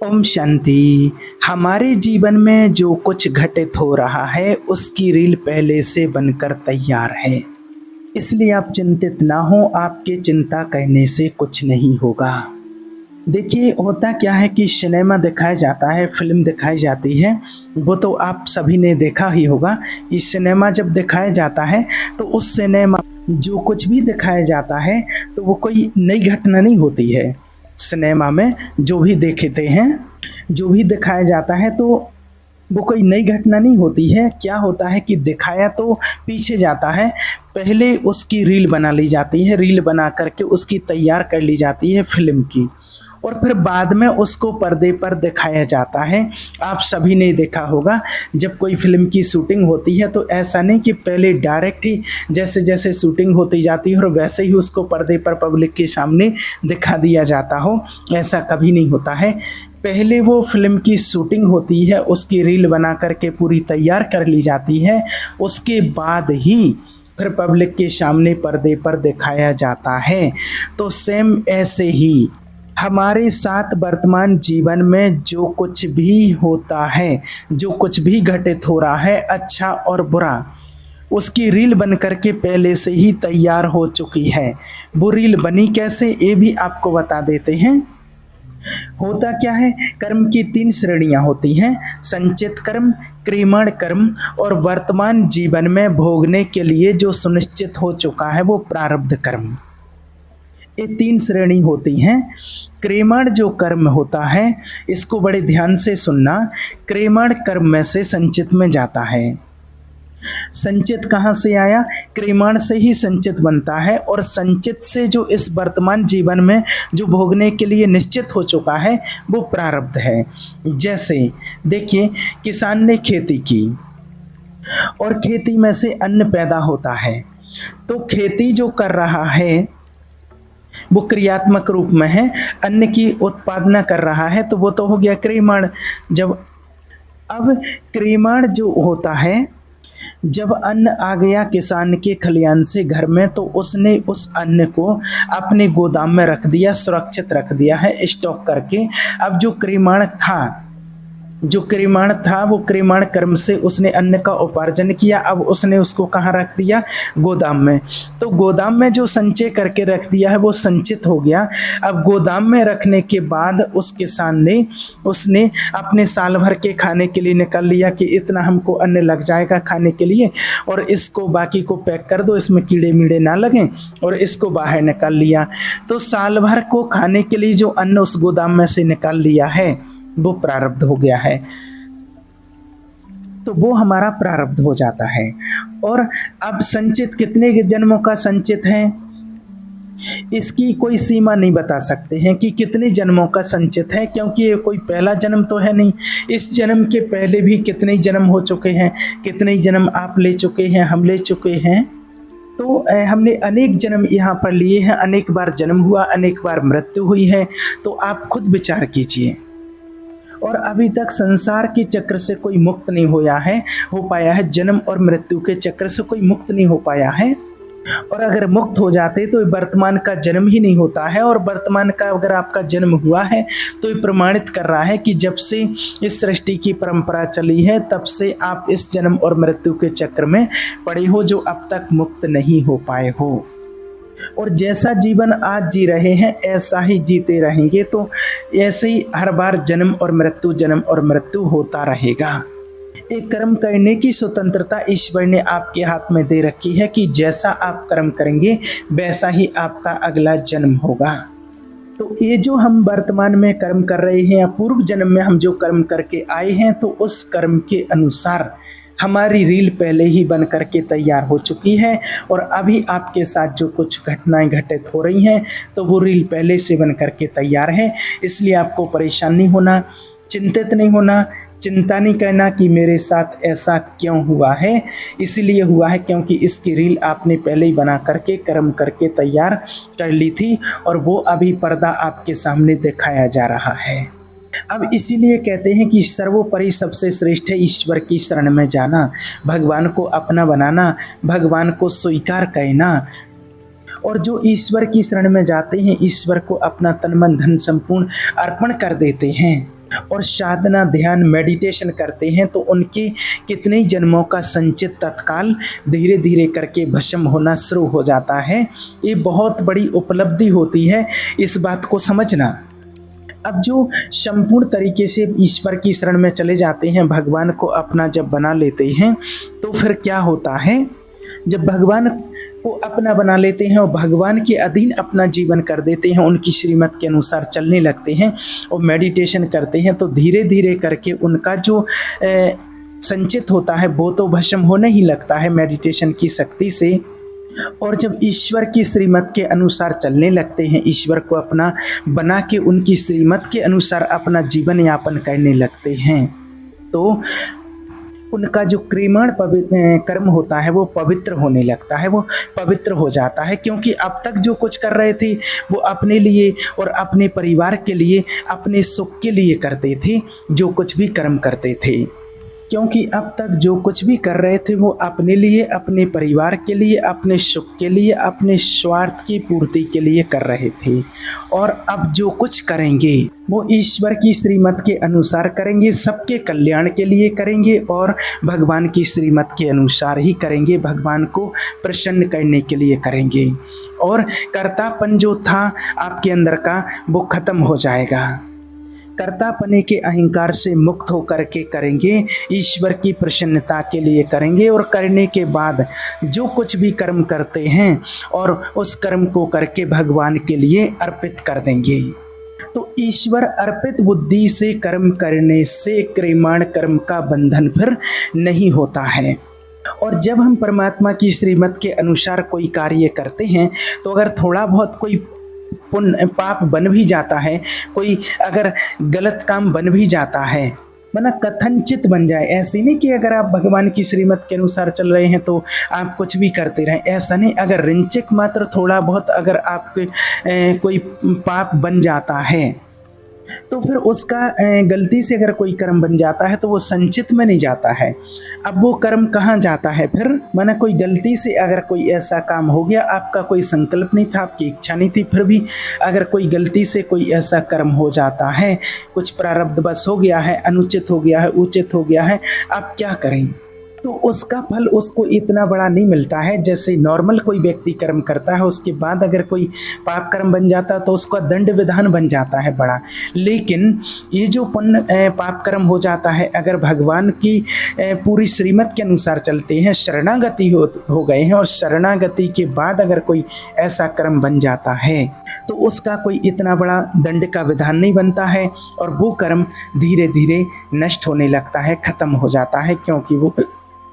ओम शांति। हमारे जीवन में जो कुछ घटित हो रहा है उसकी रील पहले से बनकर तैयार है, इसलिए आप चिंतित ना हो। आपके चिंता करने से कुछ नहीं होगा। देखिए, होता क्या है कि सिनेमा दिखाया जाता है, फिल्म दिखाई जाती है। वो तो आप सभी ने देखा ही होगा कि सिनेमा जब दिखाया जाता है तो उस सिनेमा जो कुछ भी दिखाया जाता है तो वो कोई नई घटना नहीं होती है। सिनेमा में जो भी देखते हैं, जो भी दिखाया जाता है तो वो कोई नई घटना नहीं होती है। क्या होता है कि दिखाया तो पीछे जाता है, पहले उसकी रील बना ली जाती है, रील बना करके उसकी तैयार कर ली जाती है फिल्म की, और फिर बाद में उसको पर्दे पर दिखाया जाता है। आप सभी ने देखा होगा, जब कोई फिल्म की शूटिंग होती है तो ऐसा नहीं कि पहले डायरेक्ट ही जैसे जैसे शूटिंग होती जाती है और वैसे ही उसको पर्दे पर पब्लिक के सामने दिखा दिया जाता हो, ऐसा कभी नहीं होता है। पहले वो फिल्म की शूटिंग होती है, उसकी रील बना करके पूरी तैयार कर ली जाती है, उसके बाद ही फिर पब्लिक के सामने पर्दे पर दिखाया जाता है। तो सेम ऐसे ही हमारे साथ वर्तमान जीवन में जो कुछ भी होता है, जो कुछ भी घटित हो रहा है, अच्छा और बुरा, उसकी रील बन करके पहले से ही तैयार हो चुकी है। वो रील बनी कैसे, ये भी आपको बता देते हैं। होता क्या है, कर्म की 3 श्रेणियां होती हैं: संचित कर्म, क्रियमाण कर्म और वर्तमान जीवन में भोगने के लिए जो सुनिश्चित हो चुका है वो प्रारब्ध कर्म। ये 3 श्रेणी होती हैं। क्रियमाण जो कर्म होता है, इसको बड़े ध्यान से सुनना। क्रियमाण कर्म में से संचित में जाता है। संचित कहाँ से आया? क्रियमाण से ही संचित बनता है, और संचित से जो इस वर्तमान जीवन में जो भोगने के लिए निश्चित हो चुका है वो प्रारब्ध है। जैसे देखिए, किसान ने खेती की और खेती में से अन्न पैदा होता है, तो खेती जो कर रहा है वो क्रियात्मक रूप में है, अन्न की उत्पादना कर रहा है, तो वो तो हो गया क्रियमाण। अब क्रियमाण जो होता है, जब अन्न आ गया किसान के खलियान से घर में, तो उसने उस अन्न को अपने गोदाम में रख दिया, सुरक्षित रख दिया है स्टॉक करके। अब जो क्रियमाण था वो क्रियमाण कर्म से उसने अन्न का उपार्जन किया। अब उसने उसको कहाँ रख दिया? गोदाम में। तो गोदाम में जो संचय करके रख दिया है वो संचित हो गया। अब गोदाम में रखने के बाद उस किसान ने उसने अपने साल भर के खाने के लिए निकाल लिया कि इतना हमको अन्न लग जाएगा खाने के लिए, और इसको बाकी को पैक कर दो, इसमें कीड़े मीड़े ना लगें, और इसको बाहर निकाल लिया। तो साल भर को खाने के लिए जो अन्न उस गोदाम में से निकाल लिया है वो प्रारब्ध हो गया है। तो वो हमारा प्रारब्ध हो जाता है। और अब संचित कितने जन्मों का संचित है, इसकी कोई सीमा नहीं बता सकते हैं कि कितने जन्मों का संचित है, क्योंकि ये कोई पहला जन्म तो है नहीं। इस जन्म के पहले भी कितने जन्म हो चुके हैं, कितने जन्म आप ले चुके हैं, हम ले चुके हैं। तो हमने अनेक जन्म यहाँ पर लिए हैं, अनेक बार जन्म हुआ, अनेक बार मृत्यु हुई है। तो आप खुद विचार कीजिए। और अभी तक संसार के चक्र से कोई मुक्त नहीं हो पाया है, जन्म और मृत्यु के चक्र से कोई मुक्त नहीं हो पाया है। और अगर मुक्त हो जाते तो वर्तमान का जन्म ही नहीं होता है। और वर्तमान का अगर आपका जन्म हुआ है तो ये प्रमाणित कर रहा है कि जब से इस सृष्टि की परंपरा चली है तब से आप इस जन्म और मृत्यु के चक्र में पड़े हो, जो अब तक मुक्त नहीं हो पाए हो। और जैसा जीवन आज जी रहे हैं ऐसा ही जीते रहेंगे, तो ऐसे ही हर बार जन्म और मृत्यु होता रहेगा। एक कर्म करने की स्वतंत्रता ईश्वर ने आपके हाथ में दे रखी है कि जैसा आप कर्म करेंगे वैसा ही आपका अगला जन्म होगा। तो ये जो हम वर्तमान में कर्म कर रहे हैं या पूर्व जन्म में हम जो कर्म करके आए हैं, तो उस कर्म के अनुसार हमारी रील पहले ही बन करके तैयार हो चुकी है। और अभी आपके साथ जो कुछ घटनाएं घटित हो रही हैं तो वो रील पहले से बन करके तैयार है। इसलिए आपको परेशान नहीं होना, चिंतित नहीं होना, चिंता नहीं करना कि मेरे साथ ऐसा क्यों हुआ है। इसलिए हुआ है क्योंकि इसकी रील आपने पहले ही बना करके कर्म करके तैयार कर ली थी, और वो अभी पर्दा आपके सामने दिखाया जा रहा है। अब इसीलिए कहते हैं कि सर्वोपरि सबसे श्रेष्ठ है ईश्वर की शरण में जाना, भगवान को अपना बनाना, भगवान को स्वीकार करना। और जो ईश्वर की शरण में जाते हैं, ईश्वर को अपना तन मन धन संपूर्ण अर्पण कर देते हैं, और साधना ध्यान मेडिटेशन करते हैं तो उनके कितने ही जन्मों का संचित तत्काल धीरे धीरे करके भस्म होना शुरू हो जाता है। ये बहुत बड़ी उपलब्धि होती है, इस बात को समझना। अब जो संपूर्ण तरीके से ईश्वर की शरण में चले जाते हैं, भगवान को अपना जब बना लेते हैं, तो फिर क्या होता है, जब भगवान को अपना बना लेते हैं और भगवान के अधीन अपना जीवन कर देते हैं, उनकी श्रीमत के अनुसार चलने लगते हैं और मेडिटेशन करते हैं, तो धीरे धीरे करके उनका जो संचित होता है वो तो भस्म होने ही लगता है मेडिटेशन की शक्ति से। और जब ईश्वर की श्रीमत के अनुसार चलने लगते हैं, ईश्वर को अपना बना के उनकी श्रीमत के अनुसार अपना जीवन यापन करने लगते हैं, तो उनका जो क्रियमाण कर्म होता है वो पवित्र होने लगता है, वो पवित्र हो जाता है। क्योंकि अब तक जो कुछ कर रहे थे वो अपने लिए और अपने परिवार के लिए, अपने सुख के लिए करते थे, जो कुछ भी कर्म करते थे। क्योंकि अब तक जो कुछ भी कर रहे थे वो अपने लिए, अपने परिवार के लिए, अपने सुख के लिए, अपने स्वार्थ की पूर्ति के लिए कर रहे थे। और अब जो कुछ करेंगे वो ईश्वर की श्रीमत के अनुसार करेंगे, सबके कल्याण के लिए करेंगे और भगवान की श्रीमत के अनुसार ही करेंगे, भगवान को प्रसन्न करने के लिए करेंगे। और कर्तापन जो था आपके अंदर का वो खत्म हो जाएगा। कर्तापने के अहंकार से मुक्त होकर के करेंगे, ईश्वर की प्रसन्नता के लिए करेंगे। और करने के बाद जो कुछ भी कर्म करते हैं और उस कर्म को करके भगवान के लिए अर्पित कर देंगे। तो ईश्वर अर्पित बुद्धि से कर्म करने से क्रियमाण कर्म का बंधन फिर नहीं होता है। और जब हम परमात्मा की श्रीमत के अनुसार कोई कार्य करते हैं तो अगर थोड़ा बहुत कोई पुण्य पाप बन भी जाता है, कोई अगर गलत काम बन भी जाता है, मना कथनचित बन जाए, ऐसे नहीं कि अगर आप भगवान की श्रीमत के अनुसार चल रहे हैं तो आप कुछ भी करते रहें, ऐसा नहीं। अगर रिंचिक मात्र थोड़ा बहुत अगर आपके कोई पाप बन जाता है तो फिर उसका गलती से अगर कोई कर्म बन जाता है तो वो संचित में नहीं जाता है। अब वो कर्म कहाँ जाता है फिर, माना कोई गलती से अगर कोई ऐसा काम हो गया, आपका कोई संकल्प नहीं था, आपकी इच्छा नहीं थी, फिर भी अगर कोई गलती से कोई ऐसा कर्म हो जाता है, कुछ प्रारब्धवश हो गया है, अनुचित हो गया है, उचित हो गया है, आप क्या करें, तो उसका फल उसको इतना बड़ा नहीं मिलता है। जैसे नॉर्मल कोई व्यक्ति कर्म करता है, उसके बाद अगर कोई पाप कर्म बन जाता है तो उसका दंड विधान बन जाता है बड़ा। लेकिन ये जो पुण्य पाप कर्म हो जाता है, अगर भगवान की पूरी श्रीमत के अनुसार चलते हैं, शरणागति हो गए हैं, और शरणागति के बाद अगर कोई ऐसा कर्म बन जाता है तो उसका कोई इतना बड़ा दंड का विधान नहीं बनता है, और वो कर्म धीरे धीरे नष्ट होने लगता है, खत्म हो जाता है, क्योंकि वो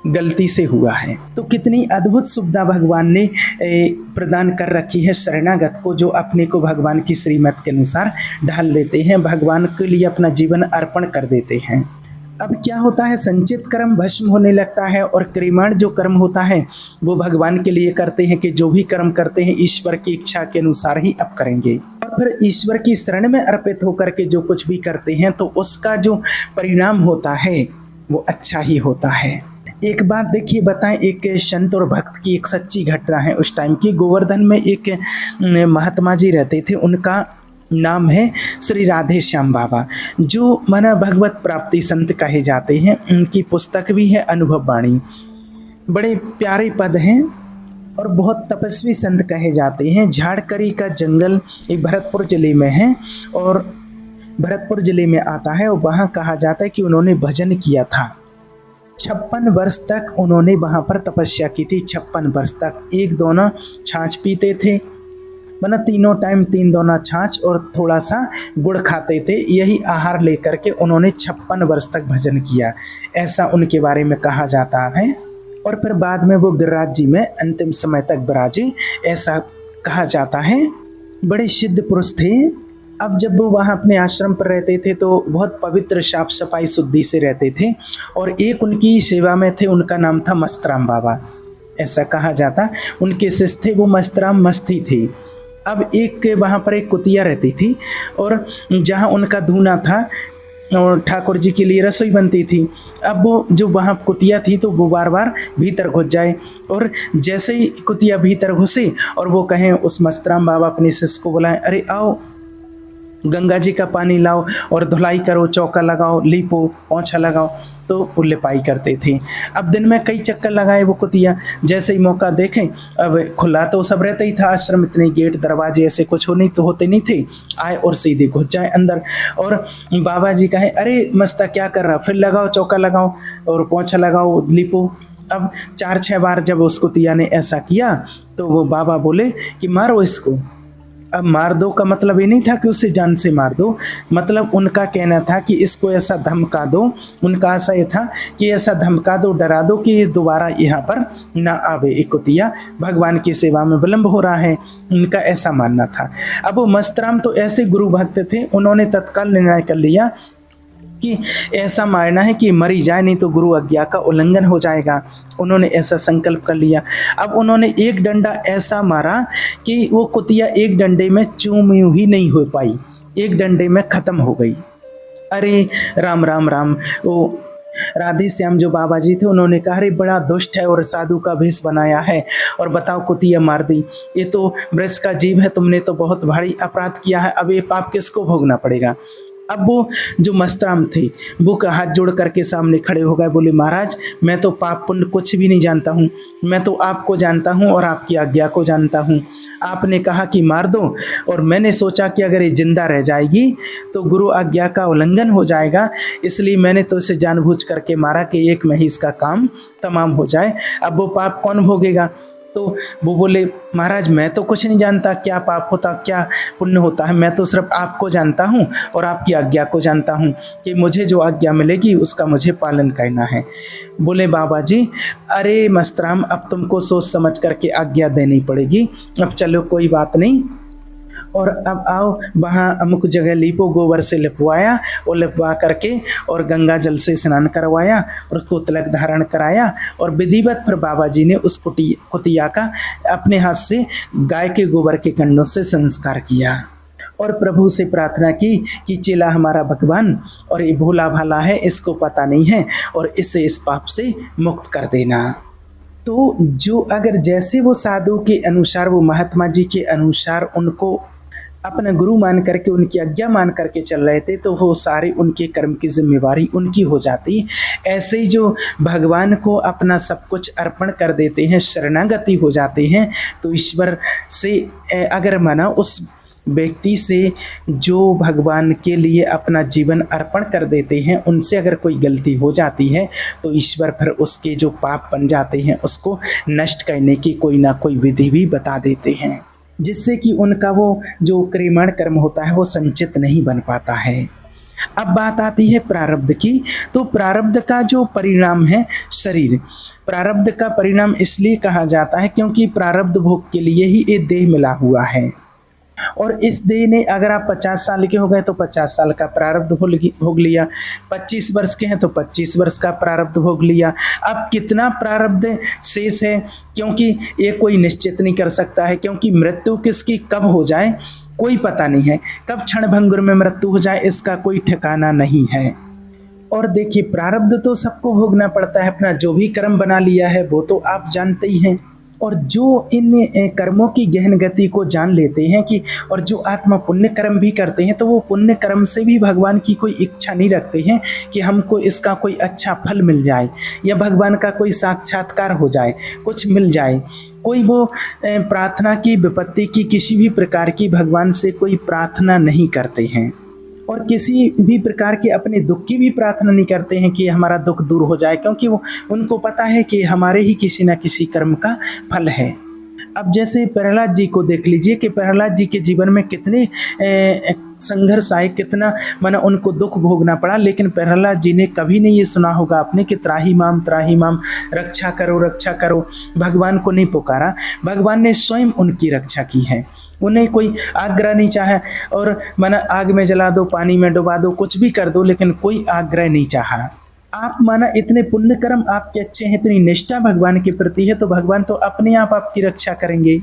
गलती से हुआ है। तो कितनी अद्भुत सुविधा भगवान ने प्रदान कर रखी है शरणागत को, जो अपने को भगवान की श्रीमत के अनुसार ढाल लेते हैं, भगवान के लिए अपना जीवन अर्पण कर देते हैं। अब क्या होता है, संचित कर्म भस्म होने लगता है और क्रियमाण जो कर्म होता है वो भगवान के लिए करते हैं कि जो भी कर्म करते हैं ईश्वर की इच्छा के अनुसार ही अब करेंगे। और फिर ईश्वर की शरण में अर्पित होकर के जो कुछ भी करते हैं तो उसका जो परिणाम होता है वो अच्छा ही होता है। एक बात देखिए, बताएं, एक संत और भक्त की एक सच्ची घटना है उस टाइम की। गोवर्धन में एक महात्मा जी रहते थे, उनका नाम है श्री राधे श्याम बाबा, जो माना भगवत प्राप्ति संत कहे जाते हैं। उनकी पुस्तक भी है अनुभव वाणी, बड़े प्यारे पद हैं और बहुत तपस्वी संत कहे जाते हैं। झाड़करी का जंगल एक भरतपुर जिले में है और भरतपुर जिले में आता है, और वहाँ कहा जाता है कि उन्होंने भजन किया था। 56 वर्ष तक उन्होंने वहाँ पर तपस्या की थी। 56 वर्ष तक एक दोना छाछ पीते थे, मतलब तीनों टाइम 3 दोना छाछ और थोड़ा सा गुड़ खाते थे। यही आहार लेकर के उन्होंने 56 वर्ष तक भजन किया, ऐसा उनके बारे में कहा जाता है। और फिर बाद में वो गिरिराज जी में अंतिम समय तक विराजे, ऐसा कहा जाता है। बड़े सिद्ध पुरुष थे। अब जब वो वहाँ अपने आश्रम पर रहते थे तो बहुत पवित्र साफ सफाई शुद्धि से रहते थे, और एक उनकी सेवा में थे, उनका नाम था मस्तराम बाबा, ऐसा कहा जाता। उनके शिष्य थे वो मस्तराम मस्ती थे। अब एक वहाँ पर एक कुतिया रहती थी, और जहाँ उनका धूना था और ठाकुर जी के लिए रसोई बनती थी। अब वो जो वहाँ कुतिया थी तो वो बार बार भीतर घुस जाए, और जैसे ही कुतिया भीतर घुसे और वो कहें, उस मस्तराम बाबा अपने शिष्य को बुलाएं, अरे आओ, गंगा जी का पानी लाओ और धुलाई करो, चौका लगाओ, लीपो, पोंछा लगाओ, तो वो लिपाई करते थे। अब दिन में कई चक्कर लगाए वो कुतिया, जैसे ही मौका देखें, अब खुला तो सब रहता ही था आश्रम, इतने गेट दरवाजे ऐसे कुछ होते नहीं थे, आए और सीधे घुस जाए अंदर। और बाबा जी कहें, अरे मस्ता क्या कर रहा, फिर लगाओ, चौका लगाओ और पोंछा लगाओ, लीपो। अब 4-6 बार जब उस कुतिया ने ऐसा किया तो वो बाबा बोले कि मारो इसको। अब मार दो का मतलब ये नहीं था कि उसे जान से मार दो, मतलब उनका कहना था कि इसको ऐसा धमका दो, उनका आशा ये था कि ऐसा धमका दो, डरा दो कि दोबारा यहाँ पर ना आवे, एक कुतिया भगवान की सेवा में विलम्ब हो रहा है, उनका ऐसा मानना था। अब वो मस्तराम तो ऐसे गुरु भक्त थे, उन्होंने तत्काल निर्णय कर लिया कि ऐसा मारना है कि मरी जाए, नहीं तो गुरु आज्ञा का उल्लंघन हो जाएगा। उन्होंने ऐसा संकल्प कर लिया। अब उन्होंने एक डंडा ऐसा मारा कि वो कुतिया एक डंडे में चूम ही नहीं हो पाई, एक डंडे में खत्म हो गई। अरे राम राम राम। वो राधे श्याम जो बाबा जी थे, उन्होंने कहा, अरे बड़ा दुष्ट है और साधु का भेष बनाया है और बताओ कुतिया मार दी, ये तो वृक्ष का जीव है, तुमने तो बहुत भारी अपराध किया है, अब ये पाप किसको भोगना पड़ेगा। अब वो जो मस्तराम थे वो का हाथ जोड़ करके सामने खड़े हो गए, बोले, महाराज मैं तो पाप पुण्य कुछ भी नहीं जानता हूँ, मैं तो आपको जानता हूँ और आपकी आज्ञा को जानता हूँ। आपने कहा कि मार दो और मैंने सोचा कि अगर ये जिंदा रह जाएगी तो गुरु आज्ञा का उल्लंघन हो जाएगा, इसलिए मैंने तो इसे जानबूझ करके मारा कि एक में ही इसका काम तमाम हो जाए। अब वो पाप कौन भोगेगा। तो वो बोले, महाराज मैं तो कुछ नहीं जानता, क्या पाप होता क्या पुण्य होता है, मैं तो सिर्फ आपको जानता हूँ और आपकी आज्ञा को जानता हूँ कि मुझे जो आज्ञा मिलेगी उसका मुझे पालन करना है। बोले बाबा जी, अरे मस्तराम अब तुमको सोच समझ करके आज्ञा देनी पड़ेगी, अब चलो कोई बात नहीं, और अब आओ वहाँ अमुक जगह लीपो, गोबर से लिपवाया और लिपवा करके और गंगा जल से स्नान करवाया और उसको तिलक धारण कराया और विधिवत फिर बाबा जी ने उस कुतिया का अपने हाथ से गाय के गोबर के कंडों से संस्कार किया और प्रभु से प्रार्थना की कि चेला हमारा भगवान और ये भोला भाला है, इसको पता नहीं है और इससे इस पाप से मुक्त कर देना। तो जो अगर जैसे वो साधु के अनुसार, वो महात्मा जी के अनुसार उनको अपना गुरु मान करके, उनकी आज्ञा मान करके चल रहे थे, तो वो सारे उनके कर्म की जिम्मेवारी उनकी हो जाती। ऐसे ही जो भगवान को अपना सब कुछ अर्पण कर देते हैं, शरणागति हो जाते हैं, तो ईश्वर से अगर माना उस व्यक्ति से जो भगवान के लिए अपना जीवन अर्पण कर देते हैं, उनसे अगर कोई गलती हो जाती है तो ईश्वर फिर उसके जो पाप बन जाते हैं उसको नष्ट करने की कोई ना कोई विधि भी बता देते हैं, जिससे कि उनका वो जो क्रियमाण कर्म होता है वो संचित नहीं बन पाता है। अब बात आती है प्रारब्ध की। तो प्रारब्ध का जो परिणाम है शरीर, प्रारब्ध का परिणाम इसलिए कहा जाता है क्योंकि प्रारब्ध भोग के लिए ही ये देह मिला हुआ है, और इस देह ने अगर आप 50 साल के हो गए तो 50 साल का प्रारब्ध भोग लिया, 25 वर्ष के हैं तो 25 वर्ष का प्रारब्ध भोग लिया। अब कितना प्रारब्ध शेष है, क्योंकि ये कोई निश्चित नहीं कर सकता है, क्योंकि मृत्यु किसकी कब हो जाए कोई पता नहीं है, कब क्षण भंगुर में मृत्यु हो जाए इसका कोई ठिकाना नहीं है। और देखिए प्रारब्ध तो सबको भोगना पड़ता है, अपना जो भी कर्म बना लिया है वो तो आप जानते ही हैं। और जो इन कर्मों की गहन गति को जान लेते हैं कि, और जो आत्मा पुण्य कर्म भी करते हैं, तो वो पुण्य कर्म से भी भगवान की कोई इच्छा नहीं रखते हैं कि हमको इसका कोई अच्छा फल मिल जाए या भगवान का कोई साक्षात्कार हो जाए, कुछ मिल जाए। कोई वो प्रार्थना की, विपत्ति की, किसी भी प्रकार की भगवान से कोई प्रार्थना नहीं करते हैं, और किसी भी प्रकार के अपने दुख की भी प्रार्थना नहीं करते हैं कि हमारा दुख दूर हो जाए, क्योंकि वो उनको पता है कि हमारे ही किसी न किसी कर्म का फल है। अब जैसे प्रहलाद जी को देख लीजिए कि प्रहलाद जी के जीवन में कितने संघर्ष आए, कितना माना उनको दुख भोगना पड़ा, लेकिन प्रहलाद जी ने कभी नहीं ये सुना होगा आपने कि त्राही माम रक्षा करो, भगवान को नहीं पुकारा, भगवान ने स्वयं उनकी रक्षा की है। उन्हें कोई आग्रह नहीं चाहा, और माना आग में जला दो, पानी में डुबा दो, कुछ भी कर दो, लेकिन कोई आग्रह नहीं चाहा। आप माना इतने पुण्य कर्म आपके अच्छे हैं, इतनी निष्ठा भगवान के प्रति है, तो भगवान तो अपने आप आपकी रक्षा करेंगे,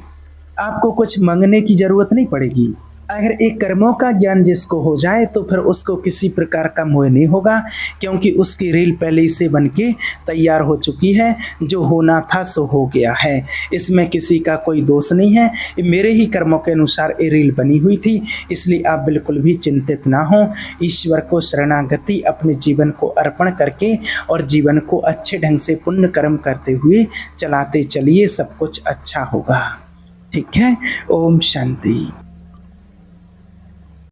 आपको कुछ मांगने की जरूरत नहीं पड़ेगी। अगर एक कर्मों का ज्ञान जिसको हो जाए तो फिर उसको किसी प्रकार का मोह नहीं होगा, क्योंकि उसकी रील पहले ही से बन के तैयार हो चुकी है। जो होना था सो हो गया है, इसमें किसी का कोई दोष नहीं है। ये मेरे ही कर्मों के अनुसार ये रील बनी हुई थी, इसलिए आप बिल्कुल भी चिंतित ना हो। ईश्वर को शरणागति अपने जीवन को अर्पण करके और जीवन को अच्छे ढंग से पुण्य कर्म करते हुए चलाते चलिए, सब कुछ अच्छा होगा। ठीक है। ओम शांति।